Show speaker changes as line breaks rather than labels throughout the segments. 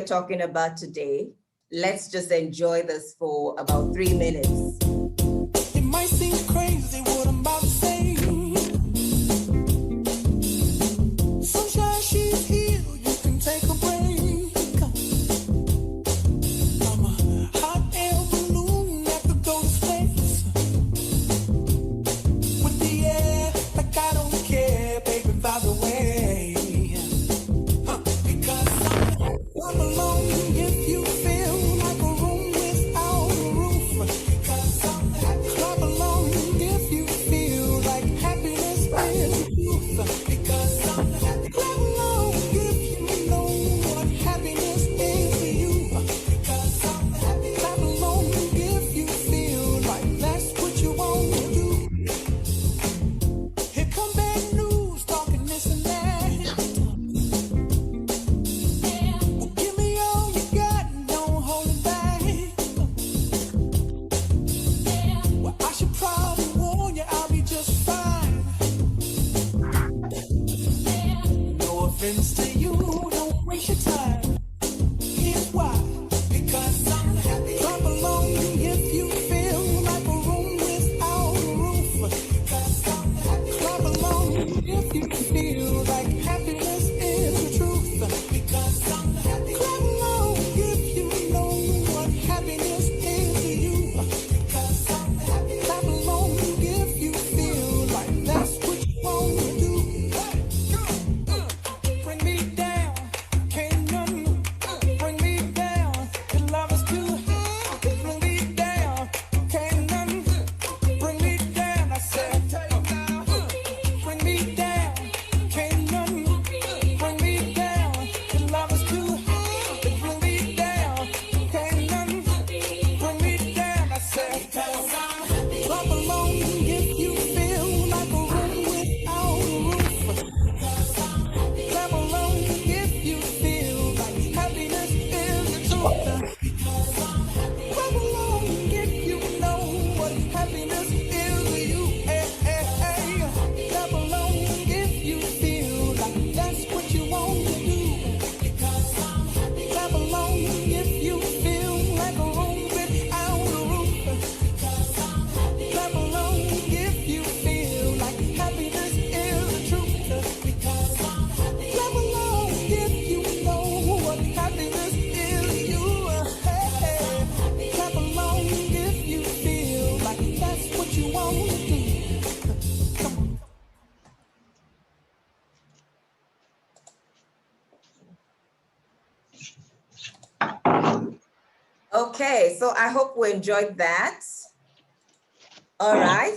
talking about today. Let's just enjoy this for about 3 minutes.
It might seem crazy what I'm about to say. Sunshine, she's here. You can take a break. I'm a hot air balloon that could go to space. With the air, like I don't care, baby, by the way. Because I'm alone if you feel like a room without a roof. Because clap along if you feel like happiness is the truth. Because clap along if you know what happiness is to you. Because clap along if you feel like that's what you want to do. Here come bad news talking this and that. Well, give me all you got and don't hold it back. Well, I should probably warn you, I'll be just fine. No offense to you, don't waste your time. Here's why. Because I'm happy. Clap along if you feel like a room without a roof. Because I'm happy. Clap along if you feel like happiness is the truth. Because I'm happy. Clap along if you know what happiness is to you. Because I'm happy. Clap along if you feel like that's what you want to do. Bring me down, can't none bring me down. Your love is too high. Bring me down, can't none bring me down. I said, bring me down, can't none bring me down. Your love is too high. Bring me down, can't none bring me down. I said, clap along if you feel like a room without a roof. Clap along if you feel like happiness is the truth. Clap along if you know what happiness is to you. Hey, hey, hey. Clap along if you feel like that's what you want to do. Clap along if you feel like a room without a roof. Clap along if you feel like happiness is the truth. Clap along if you know what happiness is to you. Hey, clap along if you feel like that's what you want to do. Come on.
Okay, so I hope we enjoyed that. All right.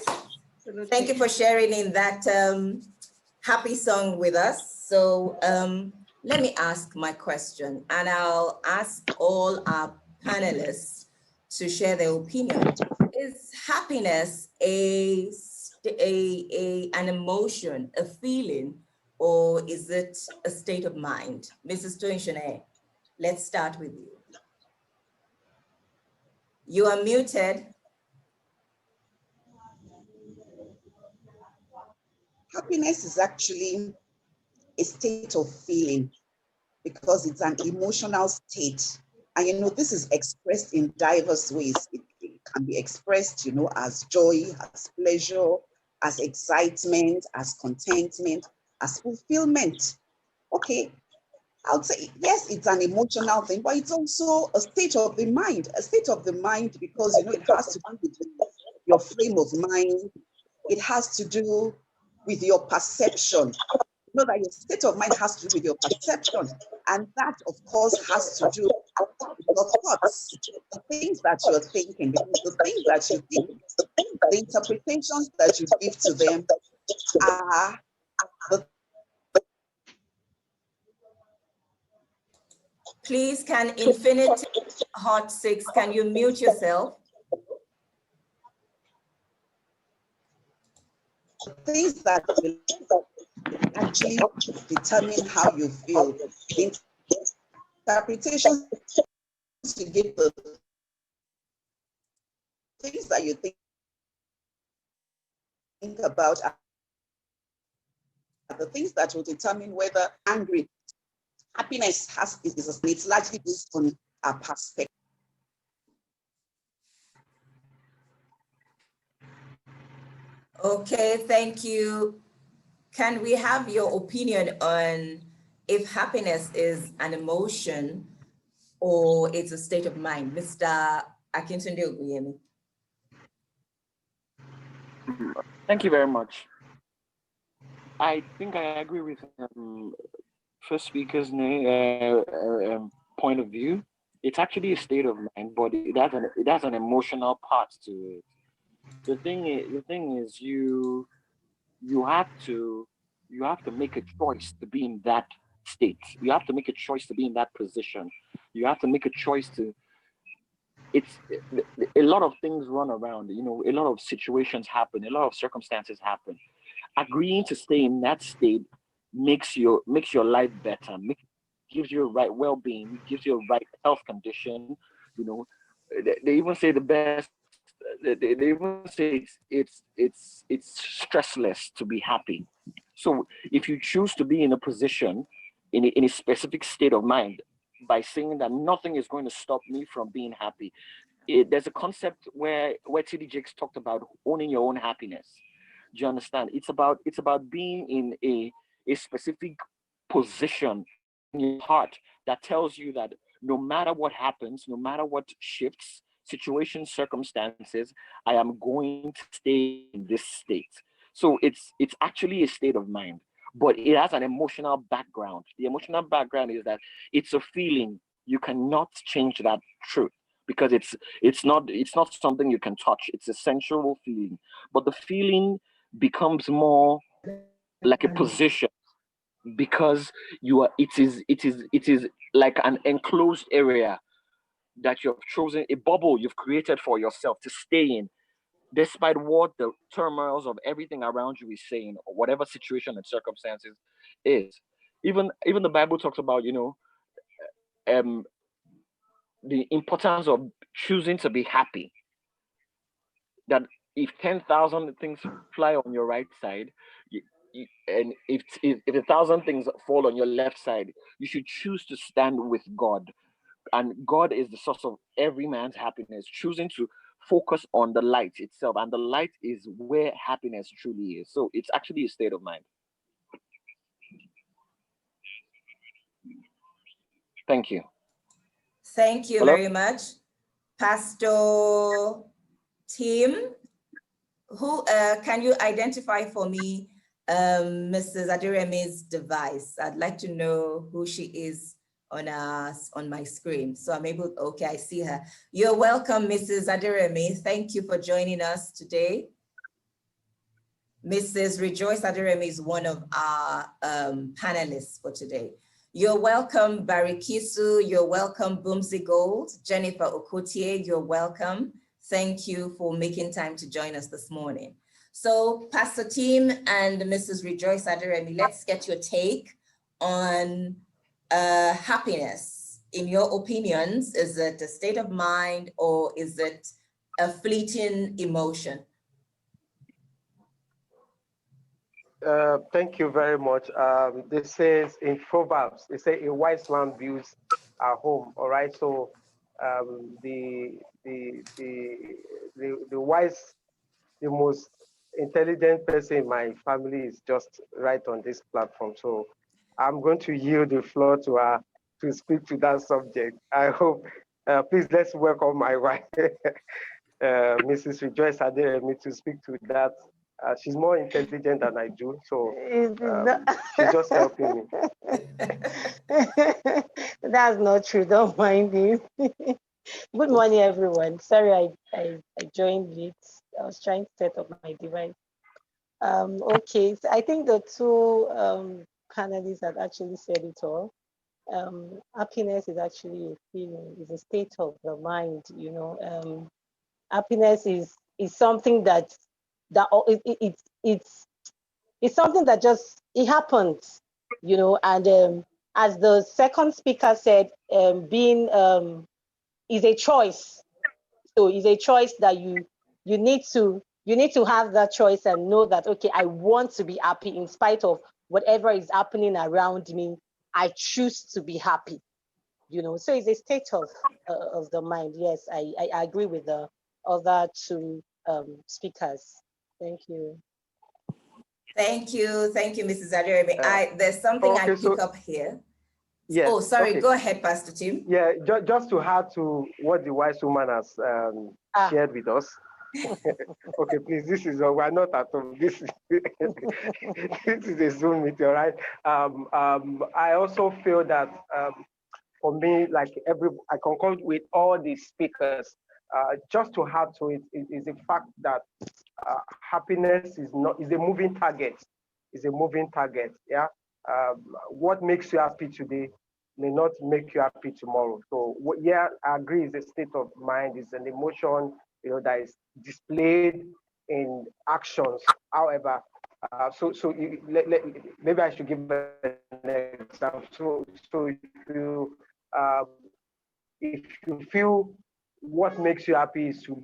Thank you for sharing in that happy song with us. So let me ask my question, and I'll ask all our panelists to share their opinion. Is happiness an emotion, a feeling, or is it a state of mind? Mrs. Toinshane, let's start with you. You are muted.
Happiness is actually a state of feeling because it's an emotional state. And this is expressed in diverse ways. It can be expressed, as joy, as pleasure, as excitement, as contentment, as fulfillment. Okay, I would say, yes, it's an emotional thing, but it's also a state of the mind, because, it has to do with your frame of mind. It has to do with your perception. That your state of mind has to do with your perception. And that, of course, has to do with your thoughts, the things that you're thinking, because the things that you think, the interpretations that you give to them are the.
Please, can Infinite Hot 6, can you mute yourself?
Things that will actually determine how you feel. The interpretations you give, the things that you think about are the things that will determine whether angry happiness it's largely based on our perspective.
Okay, thank you. Can we have your opinion on if happiness is an emotion or it's a state of mind? Mr. Akintunde Oguyemi.
Thank you very much. I think I agree with first speaker's point of view. It's actually a state of mind, but it has an emotional part to it. The thing is you have to make a choice to be in that state. You have to make a choice to be in that position. You have to make a choice to it's a lot of things run around, a lot of situations happen, a lot of circumstances happen. Agreeing to stay in that state makes your life better, gives you a right well-being, gives you a right health condition. you know they even say the best, they even say it's stressless to be happy. So if you choose to be in a position, in a specific state of mind, by saying that nothing is going to stop me from being happy, there's a concept where TD Jakes talked about owning your own happiness. Do you understand? It's about being in a specific position in your heart that tells you that no matter what happens, no matter what shifts, situations, circumstances, I am going to stay in this state. So it's actually a state of mind, but it has an emotional background. The emotional background is that it's a feeling. You cannot change that truth because it's not something you can touch. It's a sensual feeling, but the feeling becomes more like a position because it is like an enclosed area that you've chosen, a bubble you've created for yourself to stay in, despite what the turmoils of everything around you is saying, or whatever situation and circumstances is. Even the Bible talks about, um the importance of choosing to be happy. That if 10,000 things fly on your right side, and if 1,000 things fall on your left side, you should choose to stand with God. And God is the source of every man's happiness, choosing to focus on the light itself. And the light is where happiness truly is. So it's actually a state of mind. Thank you.
Thank you
Hello?
very much. Pastor Tim, who can you identify for me Mrs. Adiremi's device? I'd like to know who she is on my screen. So I'm able, okay, I see her. You're welcome, Mrs. Adiremi. Thank you for joining us today. Mrs. Rejoice Adiremi is one of our panelists for today. You're welcome, Barikisu. You're welcome, Boomsy Gold. Jennifer Okotie, you're welcome. Thank you for making time to join us this morning. So Pastor Tim and Mrs. Rejoice Adiremi, let's get your take on happiness. In your opinions, is it a state of mind or is it a fleeting emotion?
Thank you very much. This says in Proverbs, they say a wise man builds a home. All right. So the wise, the most intelligent person in my family is just right on this platform. So I'm going to yield the floor to her to speak to that subject. I hope. Please let's welcome my wife, Mrs. Rejoice Aderemi, to speak to that. She's more intelligent than I do, so she's just helping me.
That's not true. Don't mind me. Good morning, everyone. Sorry, I joined late. I was trying to set up my device. Okay, so I think the two panelists have actually said it all. Happiness is actually a feeling, is a state of the mind. Happiness is something it's something that just it happens, and as the second speaker said, being is a choice. So it's a choice that you need to have that choice and know that, okay, I want to be happy in spite of whatever is happening around me. I choose to be happy. So it's a state of the mind. Yes, I agree with the other two speakers. Thank you.
Thank you, Mrs. Adirebe.
Uh,
There's something I
okay,
pick
so
up here.
yes,
Oh, sorry,
okay.
go ahead, Pastor Tim.
Yeah, just to add to what the wise woman has shared with us. Okay, please, this is we're not at home. This is this is a Zoom meeting, all right? I also feel that for me, like I concur with all the speakers. Just to add to it is the fact that happiness is a moving target. Is a moving target. Yeah. What makes you happy today may not make you happy tomorrow. So yeah, I agree. It's a state of mind. It's an emotion, that is displayed in actions. However, maybe I should give an example. So if you feel what makes you happy is to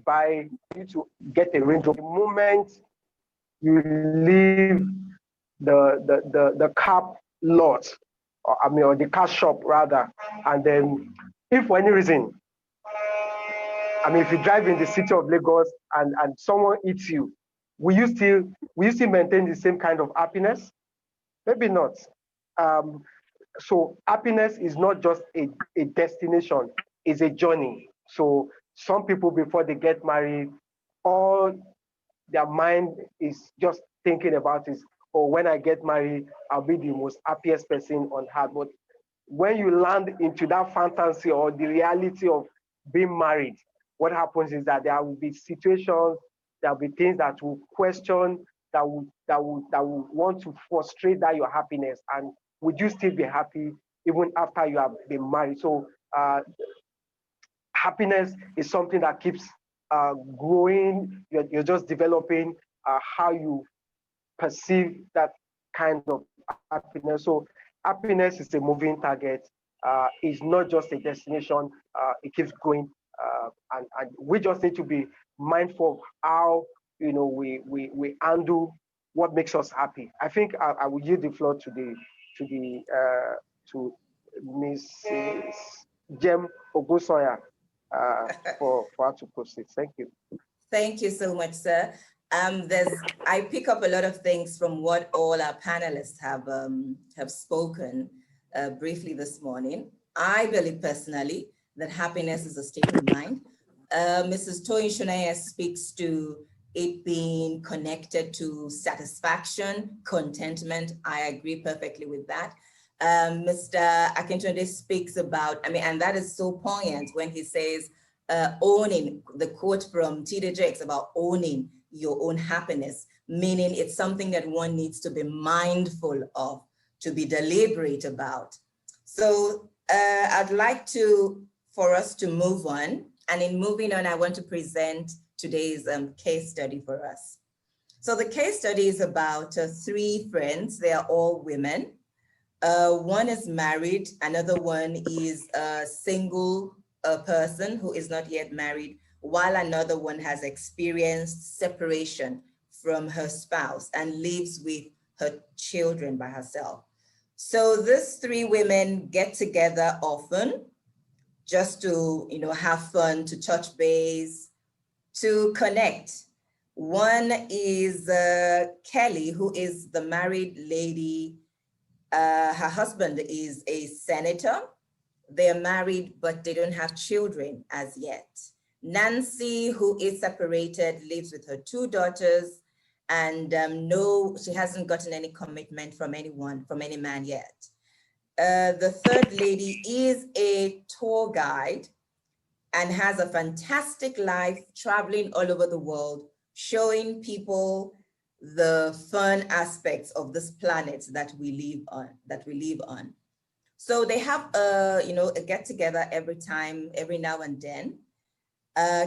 get a Range Rover. The moment you leave the car lot, or the car shop rather, and then if for any reason, if you drive in the city of Lagos and someone eats you, will you still maintain the same kind of happiness? Maybe not. Um, so happiness is not just a destination, it's a journey. So some people before they get married, all their mind is just thinking about is, oh, when I get married, I'll be the most happiest person on earth. But when you land into that fantasy or the reality of being married, what happens is that there will be situations, there will be things that will question, that will want to frustrate that your happiness. And would you still be happy even after you have been married? So happiness is something that keeps growing. You're just developing how you perceive that kind of happiness. So happiness is a moving target. It's not just a destination. It keeps growing, and we just need to be mindful of how we handle what makes us happy. I think I will yield the floor to Mrs. Jem Ogusoya for her to proceed. Thank you.
Thank you so much, sir. I pick up a lot of things from what all our panelists have spoken briefly this morning. I believe personally that happiness is a state of mind. Mrs. Toyin Shunaya speaks to it being connected to satisfaction, contentment. I agree perfectly with that. Mr. Akintunde speaks about, and that is so poignant when he says, owning, the quote from T.D. Jakes about owning your own happiness, meaning it's something that one needs to be mindful of, to be deliberate about. So I'd like for us to move on. And in moving on, I want to present today's case study for us. So the case study is about three friends. They are all women. One is married, another one is a single person who is not yet married, while another one has experienced separation from her spouse and lives with her children by herself. So these three women get together often just to have fun, to touch base, to connect. One is Kelly, who is the married lady. Her husband is a senator. They're married, but they don't have children as yet. Nancy, who is separated, lives with her two daughters, and no, she hasn't gotten any commitment from anyone, from any man yet. The third lady is a tour guide and has a fantastic life traveling all over the world, showing people the fun aspects of this planet that we live on. So they have a get together every now and then.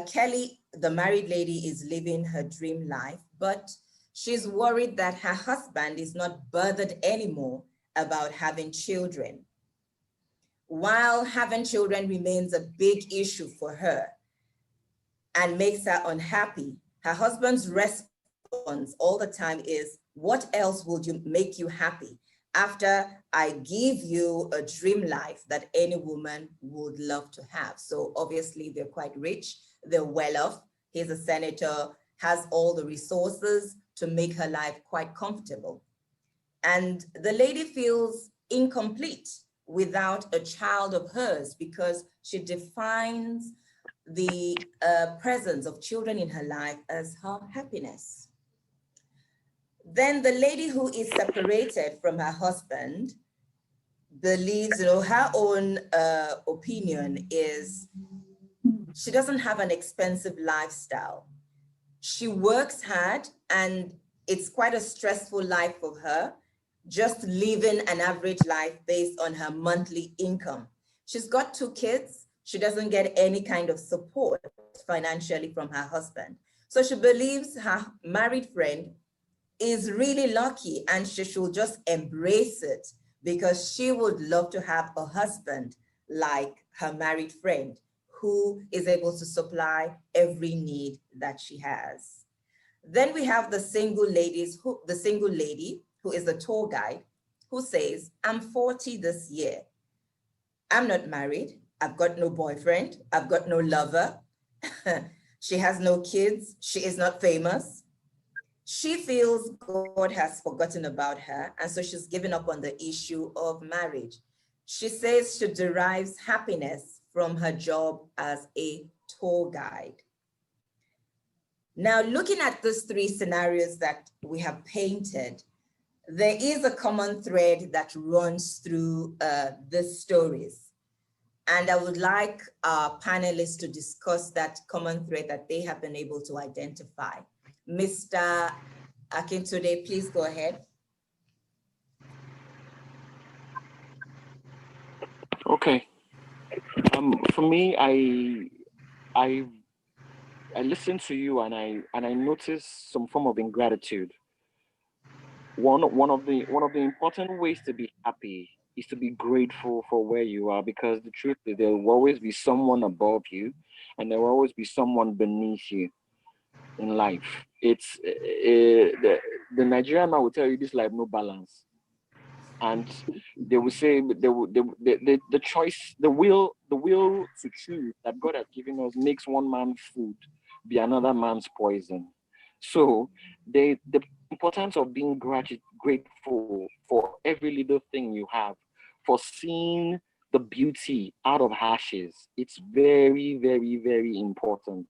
Kelly, the married lady, is living her dream life, but she's worried that her husband is not bothered anymore about having children. While having children remains a big issue for her and makes her unhappy, her husband's response all the time is, what else would make you happy? after I give you a dream life that any woman would love to have. So obviously they're quite rich, they're well off. He's a senator, has all the resources to make her life quite comfortable. And the lady feels incomplete without a child of hers because she defines the presence of children in her life as her happiness. Then the lady who is separated from her husband believes, her own opinion is she doesn't have an expensive lifestyle. She works hard and it's quite a stressful life for her, just living an average life based on her monthly income. She's got 2 kids. She doesn't get any kind of support financially from her husband. So she believes her married friend is really lucky and she should just embrace it because she would love to have a husband like her married friend who is able to supply every need that she has. Then we have the single lady who is the tour guide who says, I'm 40 this year. I'm not married. I've got no boyfriend. I've got no lover. She has no kids. She is not famous. She feels God has forgotten about her, and so she's given up on the issue of marriage. She says she derives happiness from her job as a tour guide. Now, looking at these 3 scenarios that we have painted, there is a common thread that runs through these stories. And I would like our panelists to discuss that common thread that they have been able to identify. Mr. Akintunde, please go ahead.
Okay. For me, I listen to you and I notice some form of ingratitude. One of the important ways to be happy is to be grateful for where you are, because the truth is there will always be someone above you and there will always be someone beneath you in life. It's the Nigerian man will tell you this life no balance, and they will say the choice, the will to choose that God has given us makes one man's food be another man's poison. So the importance of being grateful for every little thing you have, for seeing the beauty out of ashes, it's very, very, very important.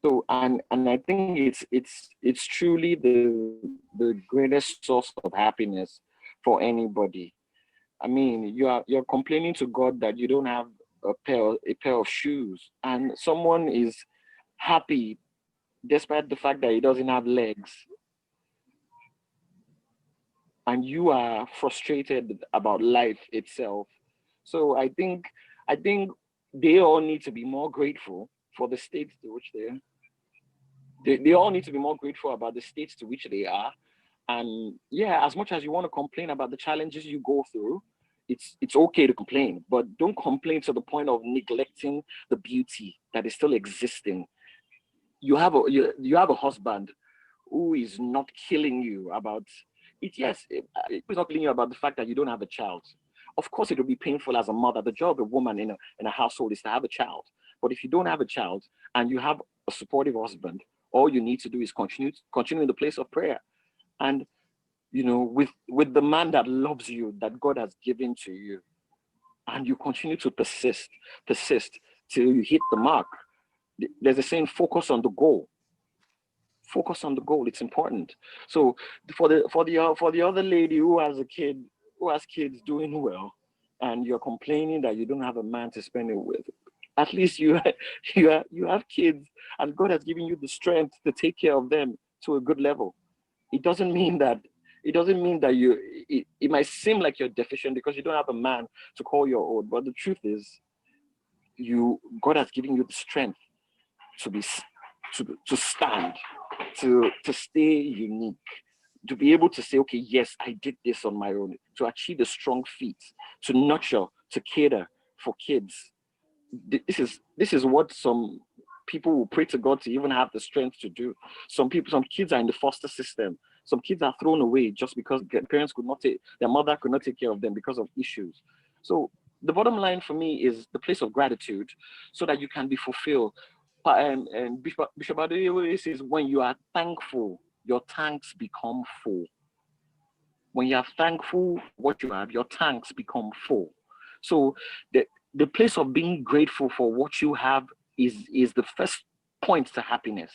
So and I think it's truly the greatest source of happiness for anybody. I mean, you're complaining to God that you don't have a pair of shoes, and someone is happy despite the fact that he doesn't have legs, and you are frustrated about life itself. So I think they all need to be more grateful for the state to which they all need to be more grateful about the states to which they are. And yeah, as much as you want to complain about the challenges you go through, it's okay to complain, but don't complain to the point of neglecting the beauty that is still existing. You have a husband who is not killing you about it. Yes, he's not killing you about the fact that you don't have a child. Of course, it will be painful as a mother. The job of a woman in a household is to have a child. But if you don't have a child and you have a supportive husband, all you need to do is continue in the place of prayer. And with the man that loves you, that God has given to you, and you continue to persist till you hit the mark. There's a saying, focus on the goal. Focus on the goal. It's important. So for the other lady who has a kid, who has kids doing well, and you're complaining that you don't have a man to spend it with, at least you have kids, and God has given you the strength to take care of them to a good level. It doesn't mean that it might seem like you're deficient because you don't have a man to call your own, but the truth is God has given you the strength to be to stand, to stay unique, to be able to say, okay, yes, I did this on my own, to achieve a strong feat, to nurture, to cater for kids. This is what some people will pray to God to even have the strength to do. Some kids are in the foster system. Some kids are thrown away just because their parents could not take, their mother could not take care of them because of issues. So the bottom line for me is the place of gratitude, so that you can be fulfilled. And Bishop Adeoye says, when you are thankful, your tanks become full. When you are thankful for what you have, your tanks become full. So the place of being grateful for what you have is the first point to happiness.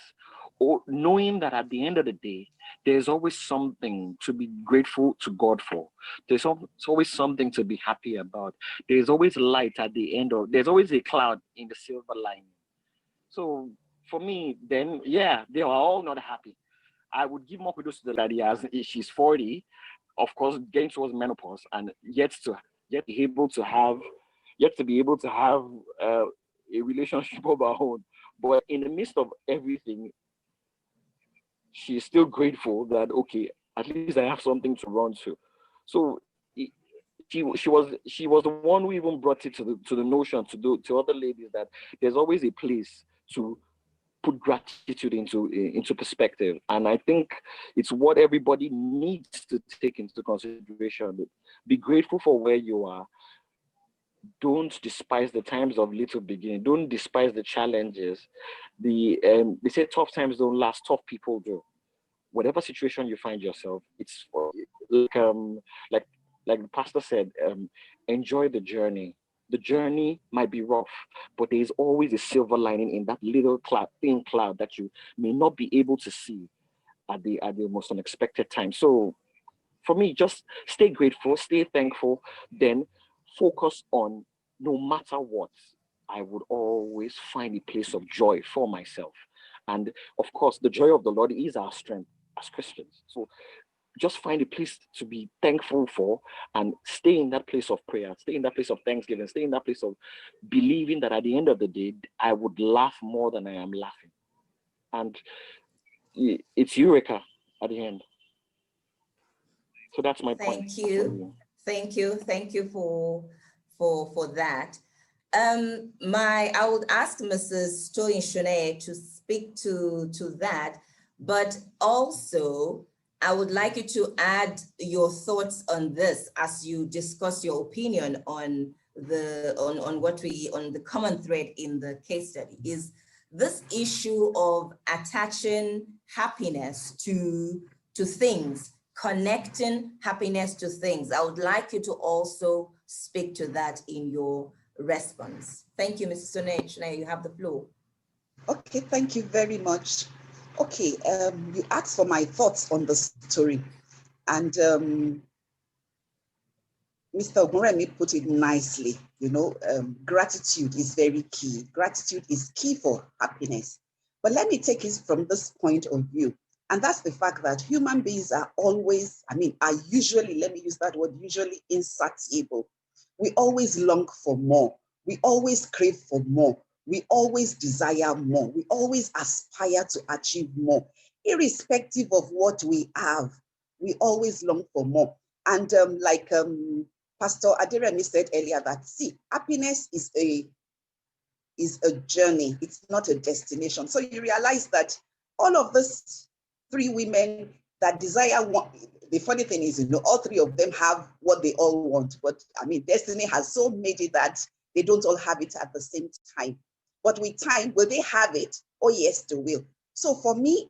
Or knowing that at the end of the day, there's always something to be grateful to God for. There's always something to be happy about. There's always light at the end of, there's always a cloud in the silver lining. So for me, then, yeah, they are all not happy. I would give more kudos to the lady as she's 40, of course, getting towards menopause, and yet be able to have, a relationship of her own. But in the midst of everything, she's still grateful that, okay, at least I have something to run to. So she was the one who even brought it to the notion to other ladies that there's always a place to put gratitude into perspective. And I think it's what everybody needs to take into consideration. Be grateful for where you are. Don't despise the times of little beginning. Don't despise the challenges. They say tough times don't last, tough people do. Whatever situation you find yourself, it's like like the pastor said, enjoy the journey. The journey might be rough, but there is always a silver lining in that little thin cloud that you may not be able to see at the most unexpected time. So for me, just stay grateful, stay thankful, then focus on, no matter what, I would always find a place of joy for myself. And of course, the joy of the Lord is our strength as Christians. So just find a place to be thankful for, and stay in that place of prayer, stay in that place of thanksgiving, stay in that place of believing that at the end of the day, I would laugh more than I am laughing. And it's Eureka at the end. So that's my point.
Thank you. Thank you. Thank you for that. I would ask Mrs. Toyin Shune to speak to that, but also I would like you to add your thoughts on this as you discuss your opinion on the common thread in the case study. Is this issue of attaching happiness to things, connecting happiness to things. I would like you to also speak to that in your response. Thank you, Mrs. Sonech. Now you have the floor.
Okay, thank you very much. Okay, you asked for my thoughts on the story, and Mr. Oguremi put it nicely. Gratitude is very key. Gratitude is key for happiness. But let me take it from this point of view. And that's the fact that human beings are always, are usually, let me use that word, usually insatiable. We always long for more. We always crave for more. We always desire more. We always aspire to achieve more. Irrespective of what we have, we always long for more. And like Pastor Aderemi said earlier, that see, happiness is a journey. It's not a destination. So you realize that all of these three women that desire one, the funny thing is, all three of them have what they all want. But destiny has so made it that they don't all have it at the same time. But with time, will they have it? Oh, yes, they will. So for me,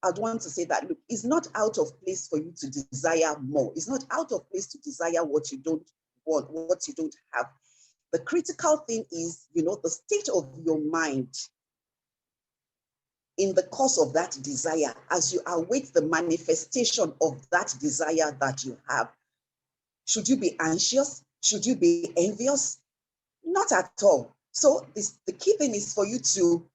I'd want to say that, look, it's not out of place for you to desire more. It's not out of place to desire what you don't want, what you don't have. The critical thing is, the state of your mind in the course of that desire, as you await the manifestation of that desire that you have. Should you be anxious? Should you be envious? Not at all. So the key thing is for you to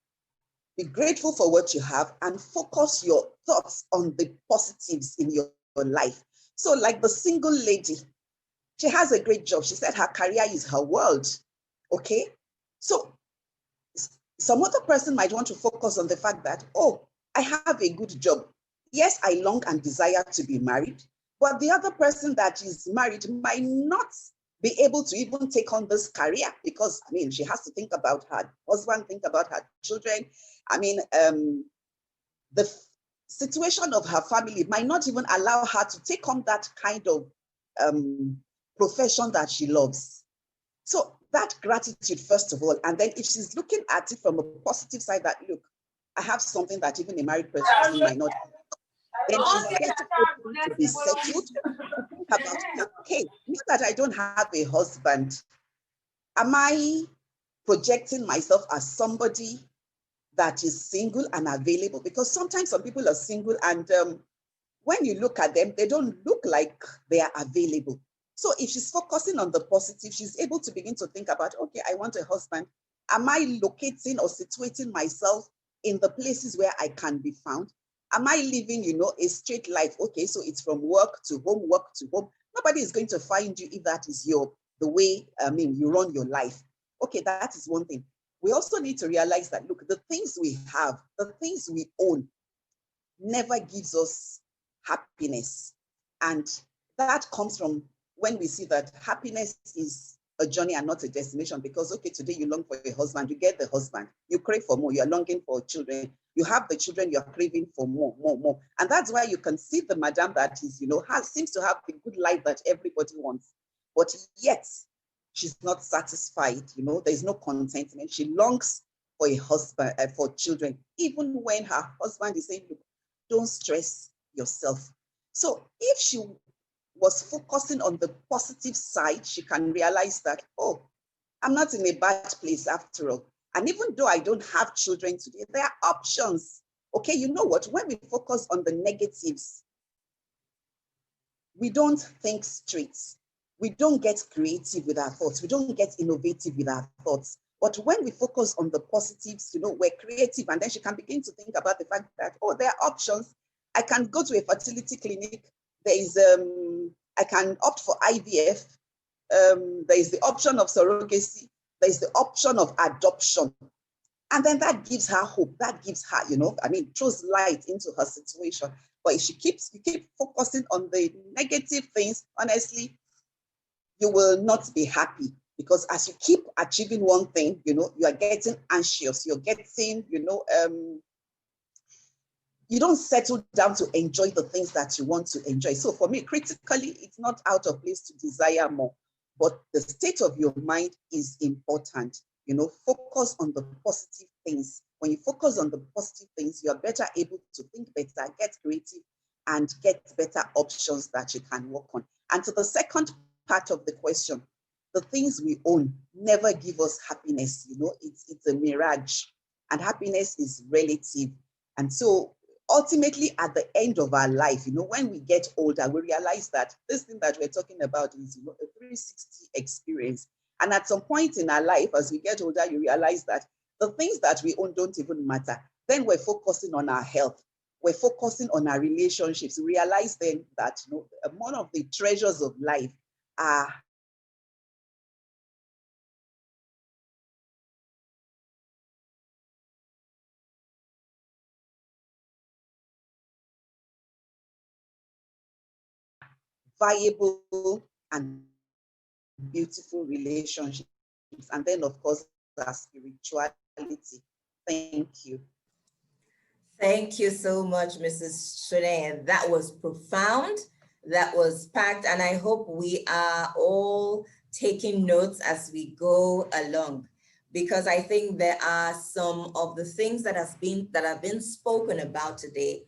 be grateful for what you have and focus your thoughts on the positives in your life. So like the single lady, she has a great job. She said her career is her world. Okay. So some other person might want to focus on the fact that, oh, I have a good job. Yes, I long and desire to be married, but the other person that is married might not be able to even take on this career because, she has to think about her husband, think about her children. The situation of her family might not even allow her to take on that kind of profession that she loves. So that gratitude, first of all, and then if she's looking at it from a positive side that, look, I have something that even a married person might not have, then she's getting open to be settled, to think about, okay, now that I don't have a husband, am I projecting myself as somebody that is single and available? Because sometimes some people are single and when you look at them, they don't look like they are available. So if she's focusing on the positive, she's able to begin to think about, okay, I want a husband. Am I locating or situating myself in the places where I can be found? Am I living, a straight life? Okay, so it's from work to home, work to home. Nobody is going to find you if that is the way, you run your life. Okay, that is one thing. We also need to realize that, look, the things we have, the things we own, never gives us happiness. And that comes from when we see that happiness is a journey and not a destination. Because, okay, today you long for a husband, you get the husband, you crave for more, you're longing for children, you have the children, you're craving for more, more, more. And that's why you can see the madam that is, seems to have the good life that everybody wants. But yet, she's not satisfied, there's no contentment. She longs for a husband, for children, even when her husband is saying, look, don't stress yourself. So if she was focusing on the positive side, she can realize that, oh, I'm not in a bad place after all. And even though I don't have children today, there are options. Okay, you know what? When we focus on the negatives, we don't think straight. We don't get creative with our thoughts. We don't get innovative with our thoughts. But when we focus on the positives, we're creative, and then she can begin to think about the fact that, oh, there are options. I can go to a fertility clinic. There is, I can opt for IVF. There is the option of surrogacy. There is the option of adoption. And then that gives her hope. That gives her, throws light into her situation. But if you keep focusing on the negative things, honestly, you will not be happy. Because as you keep achieving one thing, you are getting anxious. You're getting, you don't settle down to enjoy the things that you want to enjoy. So for me, critically, it's not out of place to desire more, but the state of your mind is important. Focus on the positive things. When you focus on the positive things, you're better able to think better, get creative, and get better options that you can work on. And to the second part of the question, the things we own never give us happiness. It's a mirage, and happiness is relative. And so ultimately, at the end of our life, when we get older, we realize that this thing that we're talking about is, a 360 experience. And at some point in our life, as we get older, you realize that the things that we own don't even matter. Then we're focusing on our health. We're focusing on our relationships. We realize then that one of the treasures of life are viable and beautiful relationships. And then, of course, our spirituality. Thank you.
Thank you so much, Mrs. Shanae. That was profound. That was packed. And I hope we are all taking notes as we go along, because I think there are some of the things that have been spoken about today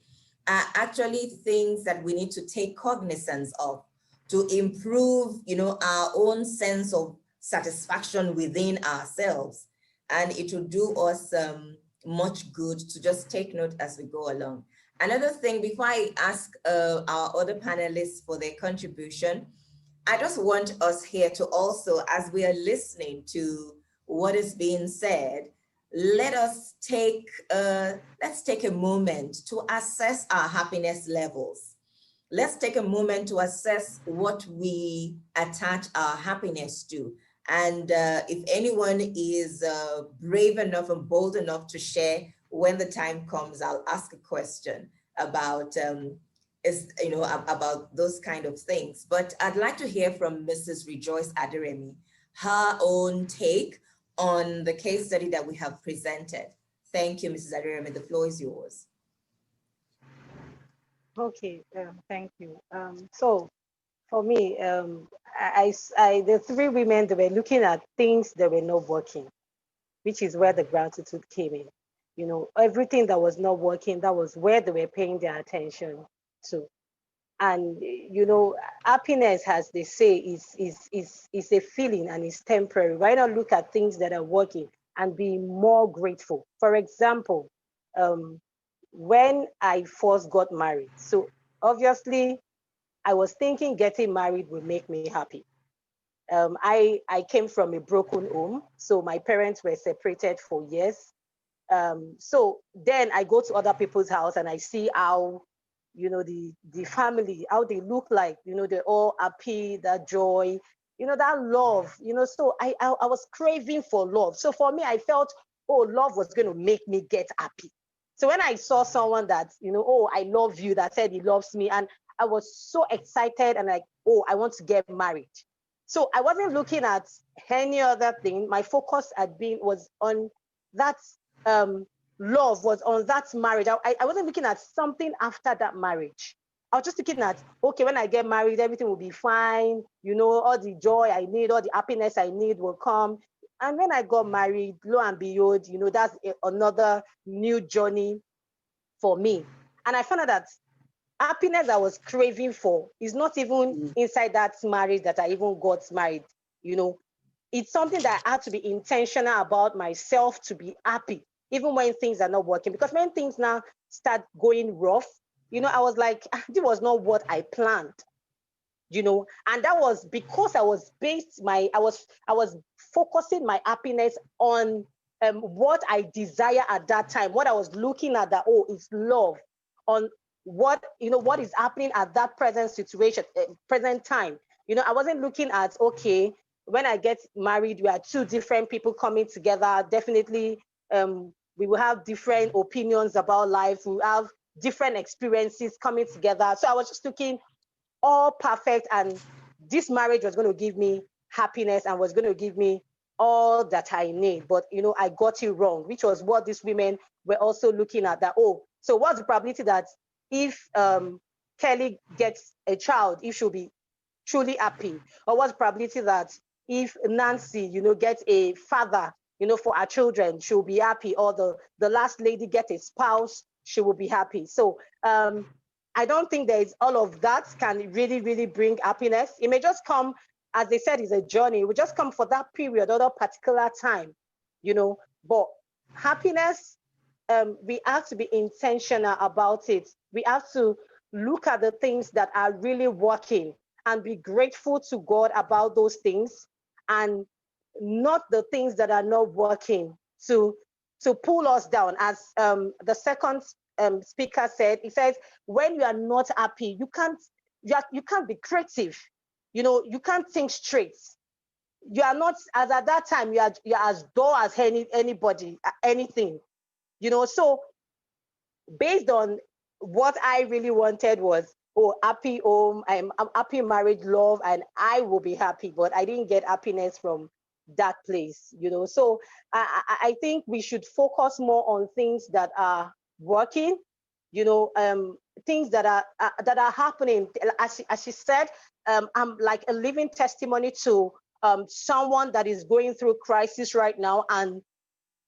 are actually things that we need to take cognizance of to improve, our own sense of satisfaction within ourselves. And it will do us much good to just take note as we go along. Another thing, before I ask our other panelists for their contribution, I just want us here to also, as we are listening to what is being said, let's take a moment to assess our happiness levels. Let's take a moment to assess what we attach our happiness to. And if anyone is brave enough and bold enough to share, when the time comes, I'll ask a question about about those kind of things. But I'd like to hear from Mrs. Rejoice Aderemi, her own take on the case study that we have presented. Thank you, Mrs. Aderemi. The floor is yours.
Okay, thank you. So for me, the three women, they were looking at things that were not working, which is where the gratitude came in. You know, everything that was not working, that was where they were paying their attention to. And you know, happiness, as they say, is a feeling and is temporary. Why not look at things that are working and be more grateful? For example, um, when I first got married, so obviously I was thinking getting married would make me happy. I came from a broken home, so my parents were separated for years. So then I go to other people's house and I see how, you know, the family, how they look like, you know, they're all happy, that joy, you know, that love, you know. So I was craving for love. So for me, I felt, oh, love was going to make me get happy. So when I saw someone that, you know, oh, I love you, that said he loves me, and I was so excited and like, oh, I want to get married. So I wasn't looking at any other thing. My focus had been was on that um, love, was on that marriage. I wasn't looking at something after that marriage. I was just looking at, okay, when I get married, everything will be fine. You know, all the joy I need, all the happiness I need will come. And when I got married, lo and behold, you know, that's another new journey for me. And I found out that happiness I was craving for is not even
Mm.
inside that marriage that I even got married. You know, it's something that I had to be intentional about myself to be happy, even when things are not working. Because when things now start going rough, you know, I was like, "Ah, this was not what I planned, you know." And that was because I was focusing my happiness on what I desire at that time, what I was looking at, that, oh, it's love, on what, you know, what is happening at that present situation, present time. You know, I wasn't looking at, okay, when I get married, we are two different people coming together. Definitely, we will have different opinions about life. We will have different experiences coming together. So I was just looking all perfect, and this marriage was going to give me happiness and was going to give me all that I need. But you know, I got it wrong, which was what these women were also looking at, that, oh, so what's the probability that if Kelly gets a child, if she'll be truly happy? Or what's the probability that if Nancy, you know, gets a father, you know, for her children, she'll be happy? Or the last lady get a spouse, she will be happy? So I don't think there is all of that can really, really bring happiness. It may just come, as they said, is a journey. It will just come for that period or that particular time, you know. But happiness, we have to be intentional about it. We have to look at the things that are really working and be grateful to God about those things, and not the things that are not working to pull us down. As the second speaker said, he says, when you are not happy, you can't be creative. You know, you can't think straight. You are not, as at that time, you're as dull as anybody, anything. You know, so based on what I really wanted was, oh, happy home, I'm happy marriage, love, and I will be happy. But I didn't get happiness from that place, you know. So I think we should focus more on things that are working, you know, things that are happening. As she said, I'm like a living testimony to someone that is going through crisis right now, and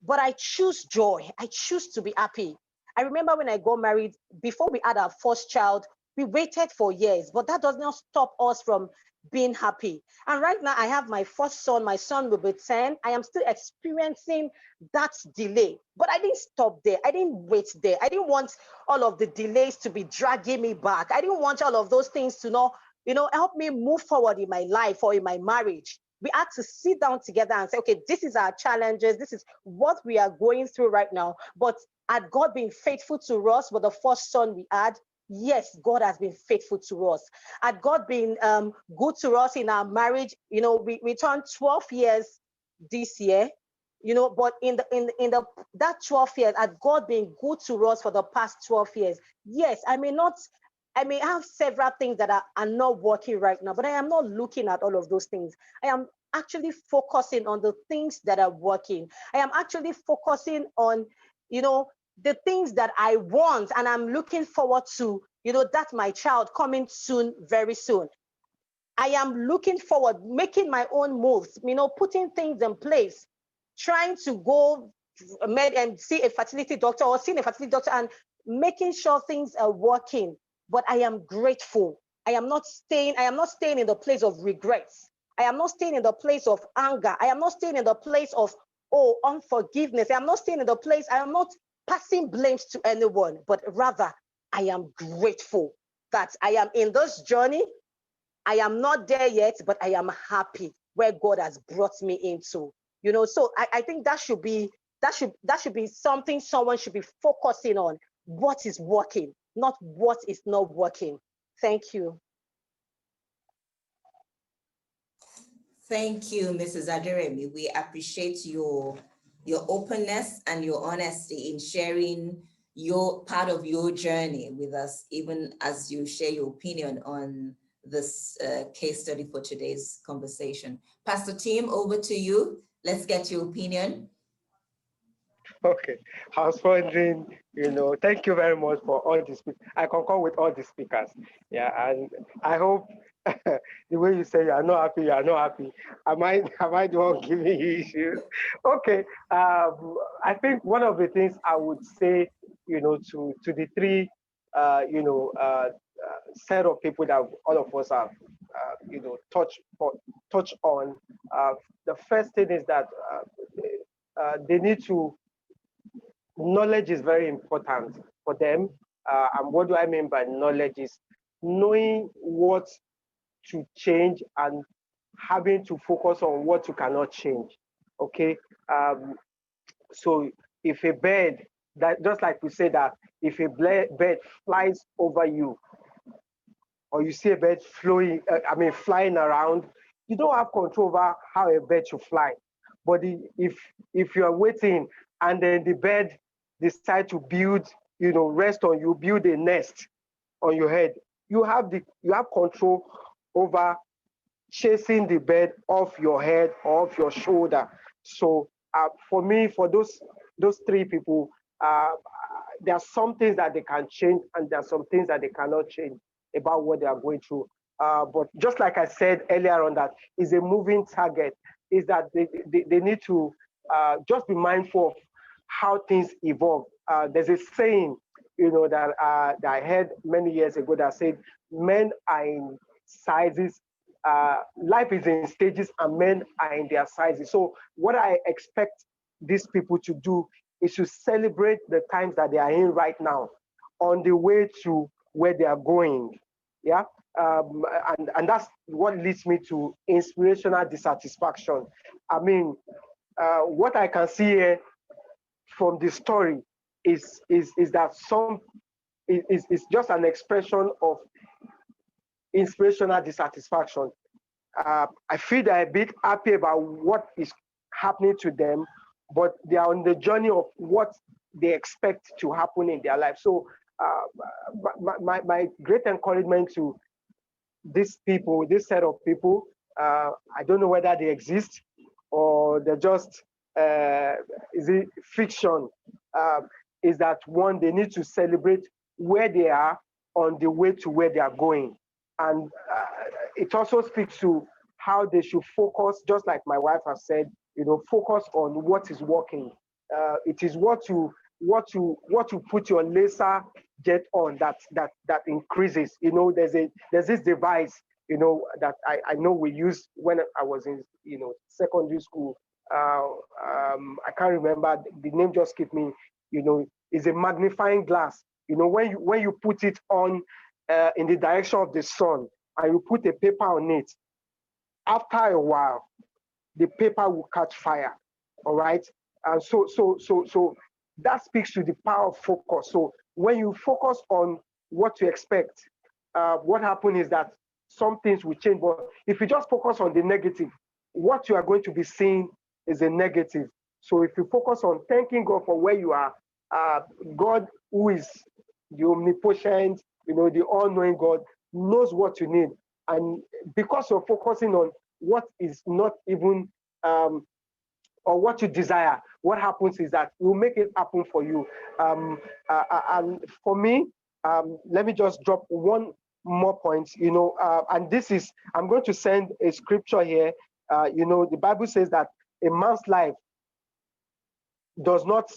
but I choose joy. I choose to be happy. I remember when I got married, before we had our first child, we waited for years, but that does not stop us from being happy. And right now, I have my first son. My son will be 10. I am still experiencing that delay, but I didn't stop there. I didn't wait there. I didn't want all of the delays to be dragging me back. I didn't want all of those things to not, you know, help me move forward in my life or in my marriage. We had to sit down together and say, okay, this is our challenges. This is what we are going through right now. But had God been faithful to us with the first son we had? Yes, God has been faithful to us. Had God been good to us in our marriage? You know, we turned 12 years this year. You know, but in the that 12 years, had God been good to us for the past 12 years? Yes, I may have several things that are not working right now, but I am not looking at all of those things. I am actually focusing on the things that are working. I am actually focusing on, you know, the things that I want, and I'm looking forward to that my child coming soon, very soon. I am looking forward, making my own moves, putting things in place, trying to go and see a fertility doctor or seeing a fertility doctor and making sure things are working. But I am grateful. I am not staying in the place of regrets. I am not staying in the place of anger. I am not staying in the place of, unforgiveness. I am not staying in the place, I am not passing blames to anyone, but rather I am grateful that I am in this journey. I am not there yet, but I am happy where God has brought me into. So I think that should be something someone should be focusing on. What is working, not what is not working. Thank you.
Thank you, Mrs. Aderemi. We appreciate your openness and your honesty in sharing your part of your journey with us, even as you share your opinion on this case study for today's conversation. Pastor Tim, over to you. Let's get your opinion.
Okay, I was wondering, thank you very much for all the speakers. I concur with all the speakers. Yeah, and I hope the way you say you are not happy. Am I the one giving you issues? Okay, I think one of the things I would say, to the three, set of people that all of us have, touch on. The first thing is that they need to knowledge is very important for them. And what do I mean by knowledge is knowing what to change and having to focus on what you cannot change. Okay. So if a bird, that just like we say that if a bird flies over you, or you see a bird flying around, you don't have control over how a bird should fly. But if you are waiting and then the bird decide to build, rest on you, build a nest on your head, you have control over chasing the bird off your head or off your shoulder. So for me, for those three people, there are some things that they can change and there are some things that they cannot change about what they are going through. But just like I said earlier on, that is a moving target, is that they need to just be mindful of how things evolve. There's a saying, that I heard many years ago that said, men are in sizes, life is in stages and men are in their sizes. So what I expect these people to do is to celebrate the times that they are in right now on the way to where they are going. Yeah. And that's what leads me to inspirational dissatisfaction. I mean, what I can see here from the story is that is just an expression of inspirational dissatisfaction. I feel they're a bit happy about what is happening to them, but they are on the journey of what they expect to happen in their life. So my great encouragement to these people, this set of people, I don't know whether they exist or they're just, is it fiction? Is that one, they need to celebrate where they are on the way to where they are going. And it also speaks to how they should focus, just like my wife has said, focus on what is working. It is what you put your laser jet on that increases. There's this device, that I know we used when I was in secondary school. I can't remember the name, just keep me. Is a magnifying glass. When you put it on in the direction of the sun and you put a paper on it, after a while the paper will catch fire. All right. And so that speaks to the power of focus. So when you focus on what to expect, what happens is that some things will change. But if you just focus on the negative, what you are going to be seeing is a negative. So if you focus on thanking God for where you are, God, who is the omnipotent, the all-knowing God, knows what you need. And because you're focusing on what is not even or what you desire, what happens is that will make it happen for you. And for me, let me just drop one more point, and this is, I'm going to send a scripture here. The Bible says that a man's life does not,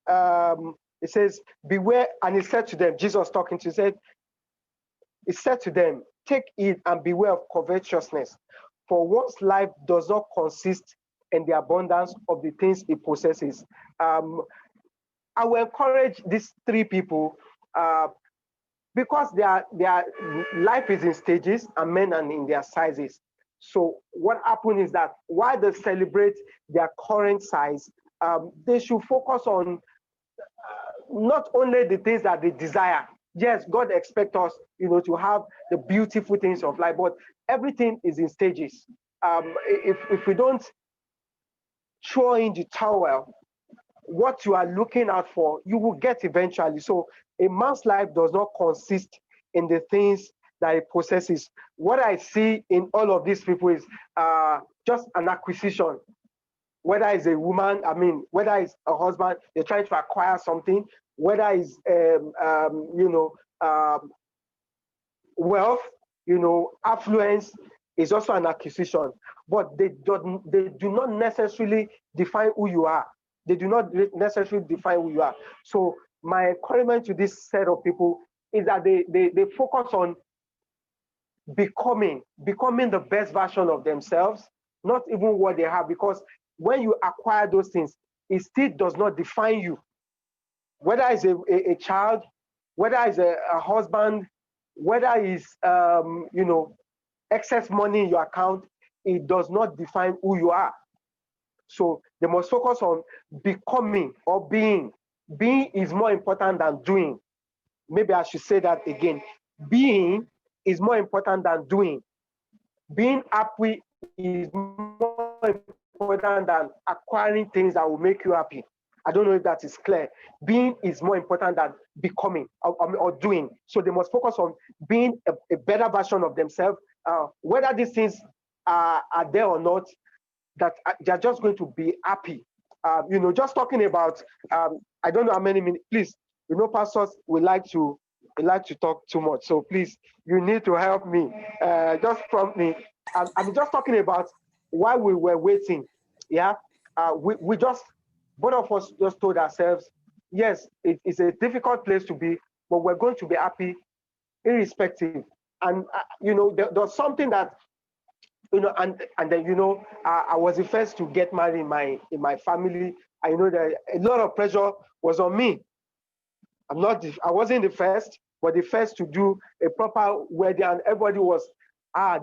it says, beware, and he said to them, Jesus talking to, he said to them, take heed and beware of covetousness, for one's life does not consist in the abundance of the things he possesses. I will encourage these three people, because their life is in stages, and men are in their sizes. So what happened is that while they celebrate their current size, they should focus on not only the things that they desire. Yes, God expects us, to have the beautiful things of life, but everything is in stages. If we don't throw in the towel, what you are looking out for, you will get eventually. So a man's life does not consist in the things that he possesses. What I see in all of these people is just an acquisition. Whether it's a woman, whether it's a husband, they're trying to acquire something, whether it's, wealth, affluence is also an acquisition, but they do not necessarily define who you are. They do not necessarily define who you are. So my encouragement to this set of people is that they focus on becoming the best version of themselves, not even what they have, because when you acquire those things, it still does not define you. Whether it's a child, whether it's a husband, whether it's excess money in your account, it does not define who you are. So they must focus on becoming or being. Being is more important than doing. Maybe I should say that again. Being is more important than doing. Being happy is more important than acquiring things that will make you happy. I don't know if that is clear. Being is more important than becoming or doing. So they must focus on being a better version of themselves. Whether these things are there or not, that they're just going to be happy. Just talking about, I don't know how many minutes, please, pastors, we like to talk too much. So please, you need to help me. Just prompt me. I'm just talking about while we were waiting. Yeah. We just, both of us just told ourselves, yes, it's a difficult place to be, but we're going to be happy irrespective. And, there's something that, and then, I was the first to get married in my family. I know that a lot of pressure was on me. I wasn't the first, but the first to do a proper wedding, and everybody was,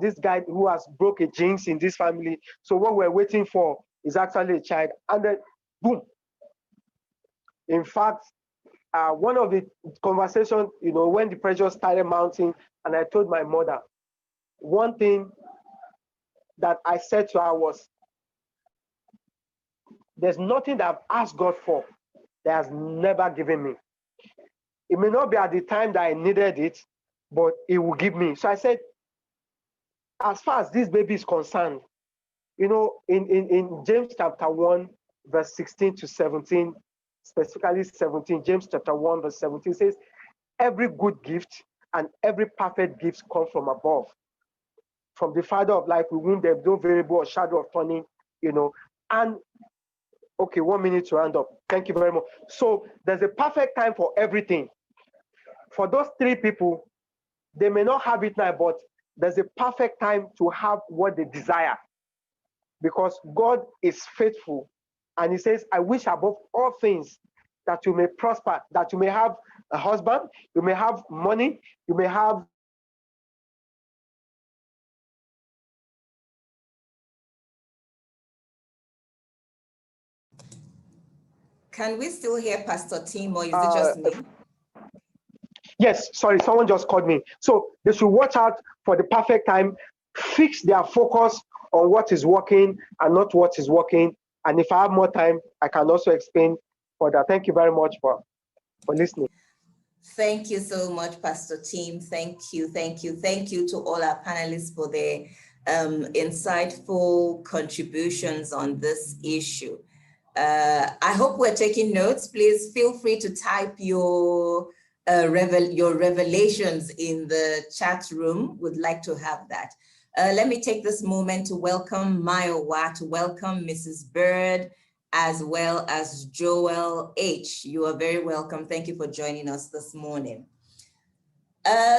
this guy who has broke a jinx in this family. So what we're waiting for is actually a child. And then, boom. In fact, one of the conversations, when the pressure started mounting, and I told my mother, one thing that I said to her was, there's nothing that I've asked God for that has never given me. It may not be at the time that I needed it, but it will give me. So I said, as far as this baby is concerned, in James chapter 1, verse 16 to 17, specifically 17, James chapter 1, verse 17 says, every good gift and every perfect gift comes from above, from the Father of life, with whom there's no variable or shadow of turning, and okay, 1 minute to round up. Thank you very much. So there's a perfect time for everything. For those three people, they may not have it now, but there's a perfect time to have what they desire, because God is faithful. And he says, I wish above all things that you may prosper, that you may have a husband, you may have money, you may have
Can we still hear Pastor Tim, or is it just me?
Yes, sorry, someone just called me. So they should watch out for the perfect time, fix their focus on what is working and not what is working. And if I have more time, I can also explain further. Thank you very much for listening.
Thank you so much, Pastor Tim. Thank you to all our panelists for their insightful contributions on this issue. I hope we're taking notes. Please feel free to type your your revelations in the chat room. Would like to have that. Let me take this moment to welcome Mayowa, to welcome Mrs. Bird, as well as Joel H. You are very welcome. Thank you for joining us this morning.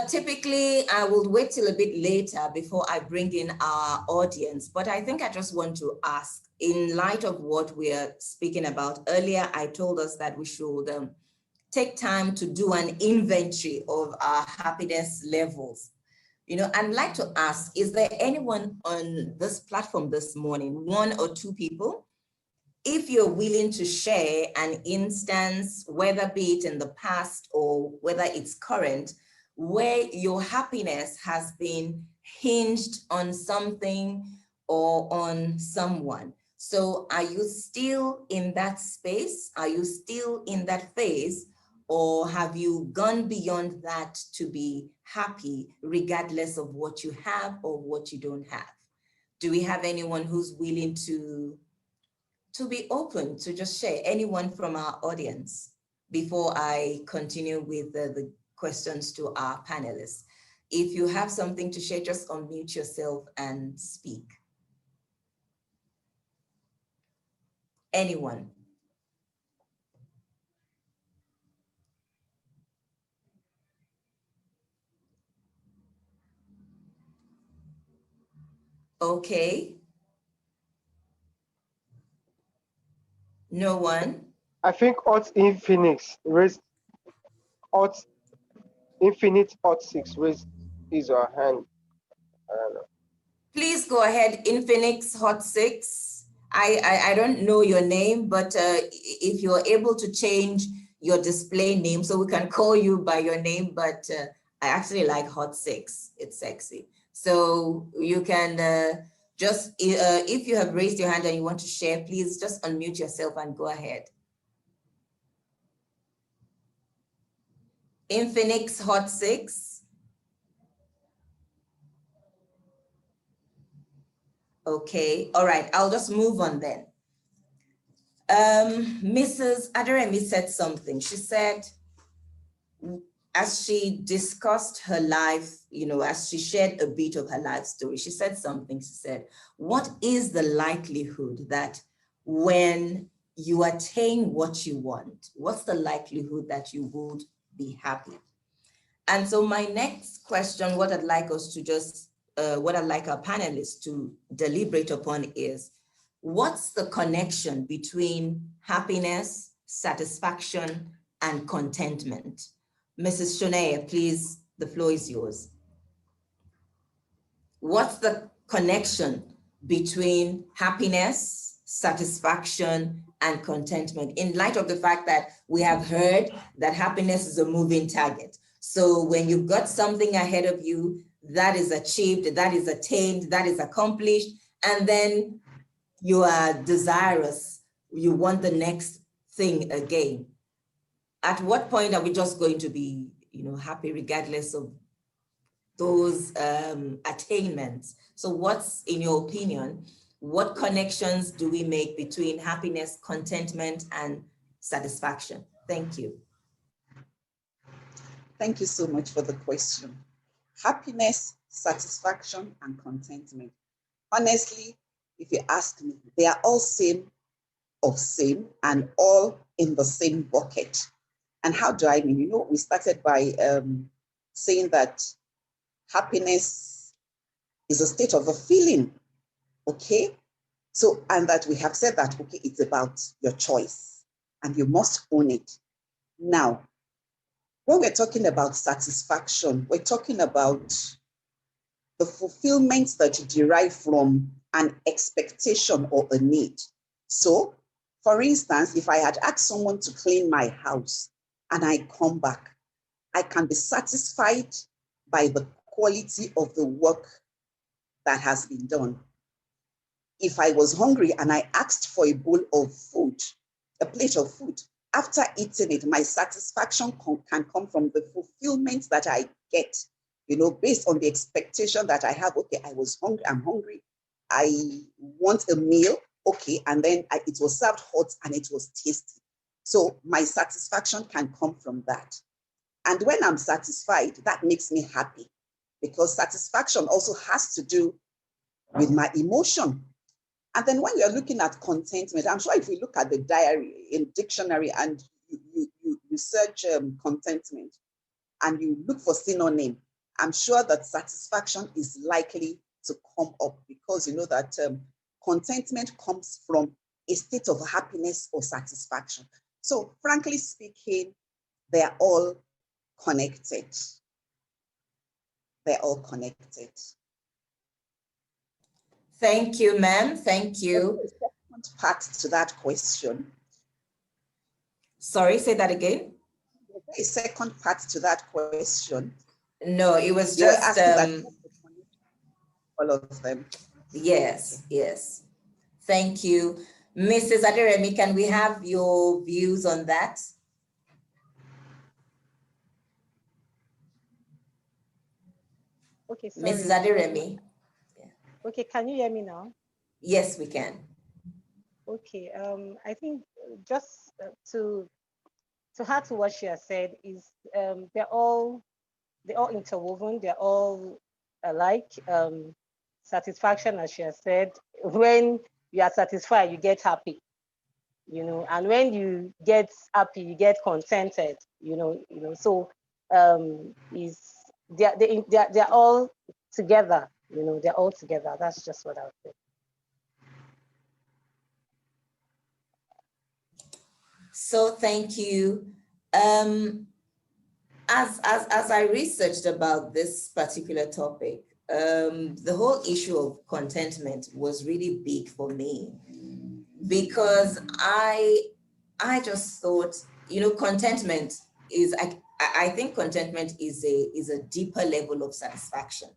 Typically, I will wait till a bit later before I bring in our audience, but I think I just want to ask, in light of what we are speaking about earlier, I told us that we should take time to do an inventory of our happiness levels. You know, I'd like to ask, is there anyone on this platform this morning, one or two people, if you're willing to share an instance, whether be it in the past or whether it's current, where your happiness has been hinged on something or on someone? So are you still in that space? Are you still in that phase? Or have you gone beyond that to be happy regardless of what you have or what you don't have? Do we have anyone who's willing to be open to just share? Anyone from our audience before I continue with the questions to our panelists? If you have something to share, just unmute yourself and speak. Anyone? Okay. No one?
I think Hot Infinix raised Hot Infinite Hot 6 raised his or her hand. I don't know.
Please go ahead, Infinix Hot 6. I don't know your name, but if you're able to change your display name so we can call you by your name, but I actually like Hot 6. It's sexy. So you can just, if you have raised your hand and you want to share, please just unmute yourself and go ahead. Infinix Hot 6. Okay, all right, I'll just move on then. Mrs. Aderemi said something. She said, as she discussed her life, you know, as she shared a bit of her life story, she said something. She said, what is the likelihood that when you attain what you want, what's the likelihood that you would be happy? And so my next question, what I'd like us to just, what I'd like our panelists to deliberate upon is, what's the connection between happiness, satisfaction, and contentment? Mrs. Shonea, please, the floor is yours. What's the connection between happiness, satisfaction, and contentment, in light of the fact that we have heard that happiness is a moving target? So when you've got something ahead of you that is achieved, that is attained, that is accomplished, and then you are desirous, you want the next thing again. At what point are we just going to be, you know, happy regardless of those attainments? So what's, in your opinion, what connections do we make between happiness, contentment, and satisfaction? Thank you.
Thank you so much for the question. Happiness, satisfaction, and contentment. Honestly, if you ask me, they are all same of same and all in the same bucket. And how do I mean? You know, we started by saying that happiness is a state of a feeling, okay? So, and that we have said that, okay, it's about your choice and you must own it. Now, when we're talking about satisfaction, we're talking about the fulfillment that you derive from an expectation or a need. So, for instance, if I had asked someone to clean my house and I come back, I can be satisfied by the quality of the work that has been done. If I was hungry and I asked for a bowl of food, a plate of food, after eating it, my satisfaction can come from the fulfillment that I get, you know, based on the expectation that I have. Okay, I was hungry, I'm hungry, I want a meal, okay, and then it was served hot and it was tasty. So my satisfaction can come from that. And when I'm satisfied, that makes me happy, because satisfaction also has to do with my emotion. And then when you're looking at contentment, I'm sure if we look at the diary in dictionary and you search contentment and you look for synonym, I'm sure that satisfaction is likely to come up, because you know that contentment comes from a state of happiness or satisfaction. So frankly speaking, they're all connected. They're all connected.
Thank you, ma'am. Thank you.
The second part to that question.
Sorry, say that again.
A second part to that question.
No, it was
You were
just
asking all of them.
yes, yes. Thank you. Mrs. Aderemi, can we have your views on that?
Okay, sorry.
Mrs. Aderemi.
Okay, can you hear me now?
Yes, we can.
Okay, I think just to add to what she has said is they're all interwoven, they're all alike. Satisfaction, as she has said, when you are satisfied, you get happy, you know, and when you get happy, you get contented, you know. So they're all together, you know, they're all together. That's just what I would say.
So thank you. As I researched about this particular topic, the whole issue of contentment was really big for me, because I just thought, you know, contentment is, I think contentment is a deeper level of satisfaction.